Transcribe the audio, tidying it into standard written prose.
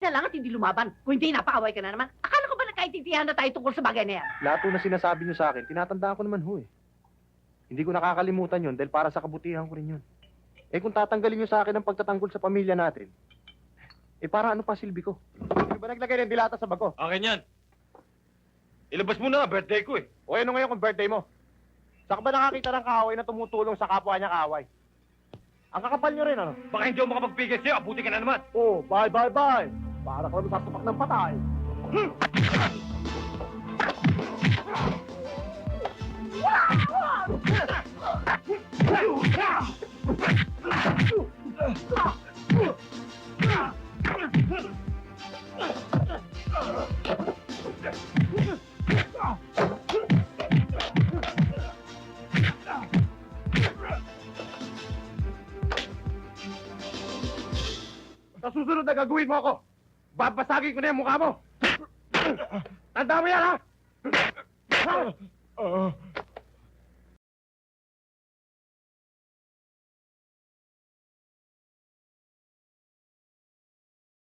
na lang at hindi lumaban. Kung hindi, napaaway ka na naman. Akala ko ba nagkaintindihan na tayo tungkol sa bagay na yan? Lahat po na sinasabi niyo sa akin, tinatandaan ko naman ho eh. Hindi ko nakakalimutan yun dahil para sa kabutihan ko rin yun. Eh kung tatanggalin niyo sa akin ang pagtatanggol sa pamilya natin, eh para ano pa silbi ko? Hindi ba naglagay ng dilata sa bago? Akin yan. Ilabas mo na, birthday ko eh. O ano ngayon kung birthday mo? Saka ba nakakita ng kaaway na tumutulong sa kapwa niya kaaway? Ang kakapal niyo rin ano? Baka hindi ako makapagpigil sa'yo, abuti ka na naman. Oh, bye bye bye! Para ka naman sasapak ng patay. Sa susunod na gagawin mo ako, babasagin ko na yung mukha mo! Tanda mo yan, ha?